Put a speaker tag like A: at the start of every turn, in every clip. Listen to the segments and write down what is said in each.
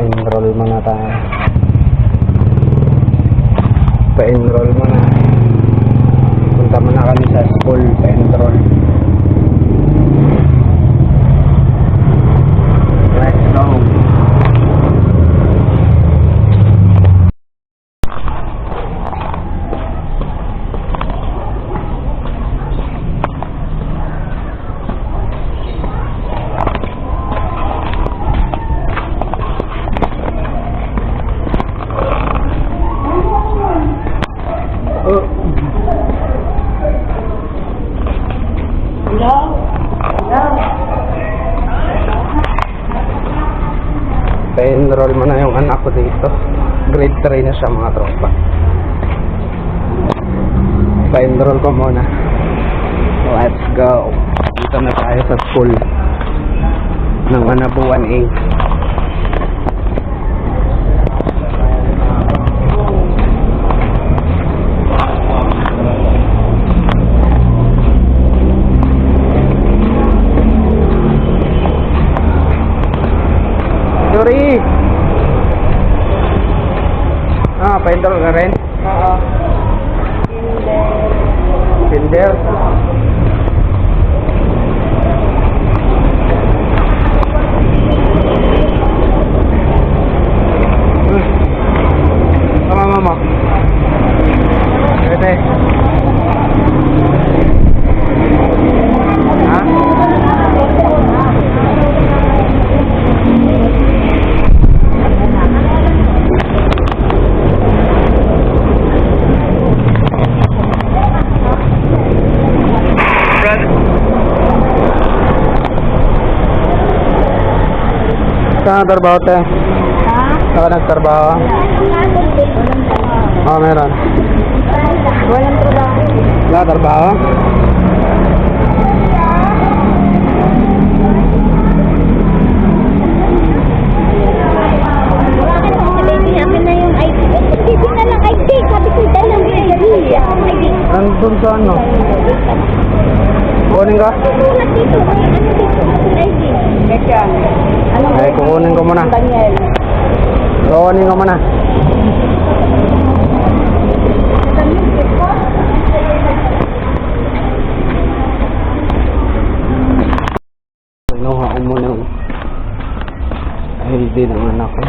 A: Pa-enroll muna tayo. Pa-enroll muna. Punta muna kami sa school. Pa-enroll. Let's go. Pa-enroll mo na yung anak ko dito. Grade 3 na siya, mga tropa. Pa-enroll ko muna. Let's go. Dito na tayo sa school ng Anabuan A. Sorry. Pa-enroll ka rin?
B: Oo.
A: Kinder. Mama. Ete. Saan nagtrabaho tayo?
B: Ha?
A: Saan ka nagtrabaho? Meron.
B: Walang trabaho.
A: Wala trabaho?
B: Bakit mo sabihin akin na yung ID? Hindi na lang ID. Sabi ko dalang ID.
A: Nandun sa ano? Kunin ka?
B: Sulat dito. Ano dito? ID. Kaya.
A: Ay, kukunin ko muna.
B: Daniel.
A: Kukunin ko muna. Kinuha ko muna yung ID ng anak ko.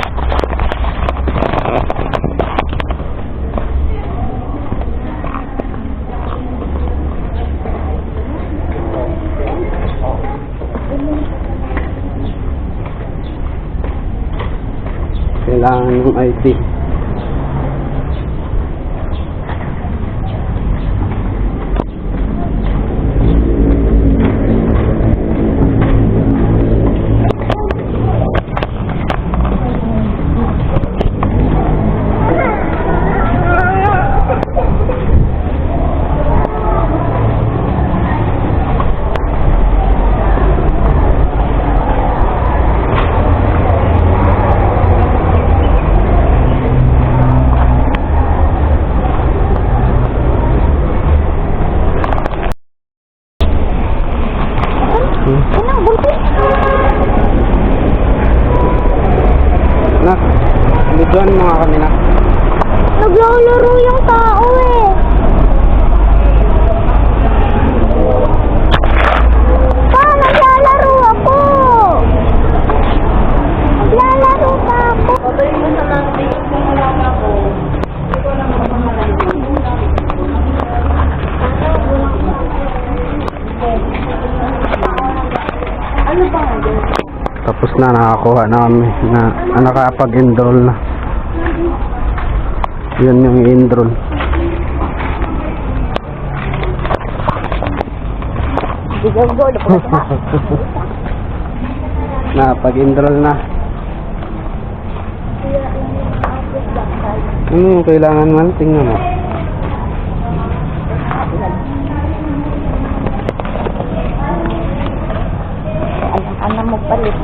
A: Kailangan yung ID. Nak, bigyan mo nga kami, nak.
B: Naglalaro yung tao eh. Pa, naglalaro ako. Naglalaro pa ako. Patayin mo sa nanti. Kung wala na ako. Hindi ko lang mapamalan. Ano ba?
A: Tapos na, nakakuha namin na nakapag-enroll na. Yun yung enroll. Nakapag-enroll na. Kailangan man, tingnan mo.
B: Alam mo palit.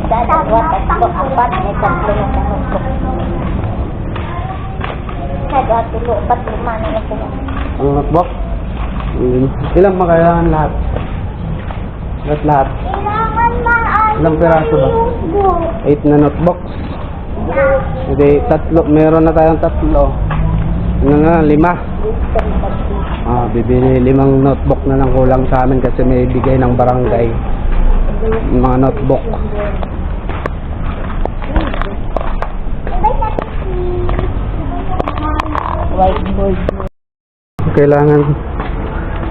B: Dalawa, tatlo, apat, may tatlo na tanong ko. Kada tulo, 4, 5 na tanong.
A: Ang notebook. Ilang ba kaya lahat? Lahat.
B: Kailangan maayos
A: Ilang piraso ba?
B: notebook.
A: 8 na notebooks. Hindi, tatlo. Meron na tayong tatlo. Ano na, 5. Bibili 5 notebook na lang kulang sa amin kasi may bigay ng barangay. Mga notebook.
B: Whiteboard.
A: Kailangan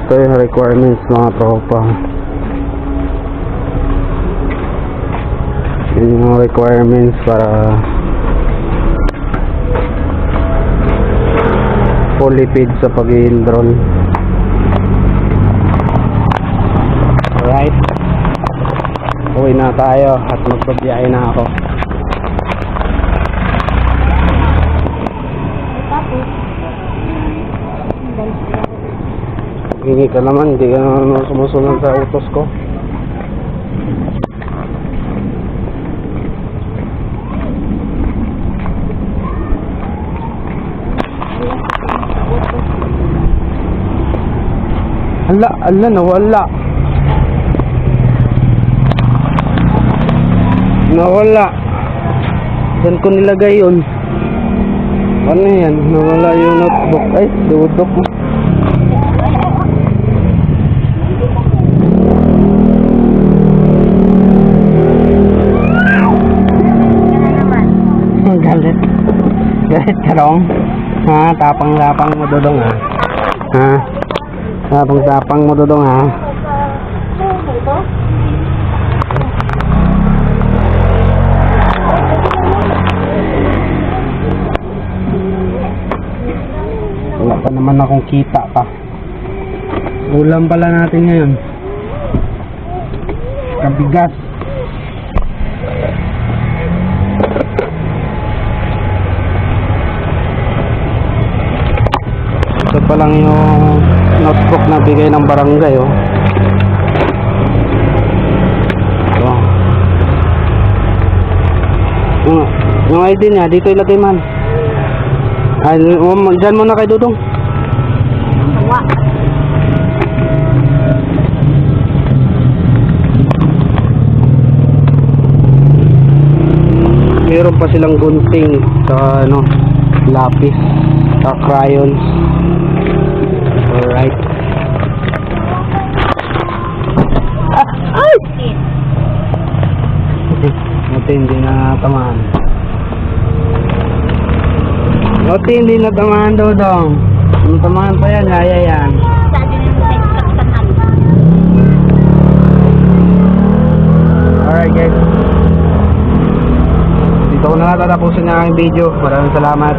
A: ito yung requirements mga tropa. Yun yung mga requirements para fully paid sa pag-i-enroll. Alright, uwi na tayo at magbabiyahe na ako. Hingi ka naman, hindi ka naman sumusunod sa utos ko. Ala, nawala. Nawala. Saan ko nilagay yun? Ano yan? Nawala yung notebook. Ay, dudok mo. Galit. Galit ka rong? Ha? Tapang-tapang mo dodong ha? Ha? Tapang-tapang mo dodong ha? Wala pa naman akong kita pa. Ulam pala natin ngayon. Kabigas. Ito pa lang yung notebook na bigay ng barangay oh. Ito. Yung ID niya dito ilagay man. Ay, dyan muna kay Dudong. Meron pa silang gunting sa ano, lapis, sa crayons. Alright. Ay! Buti hindi na tamaan. Buti hindi na tamaan, Dodong. Kung tamaan pa yan, kaya yan. Alright guys. Dito ko na natatapusin ang aking video. Maraming salamat.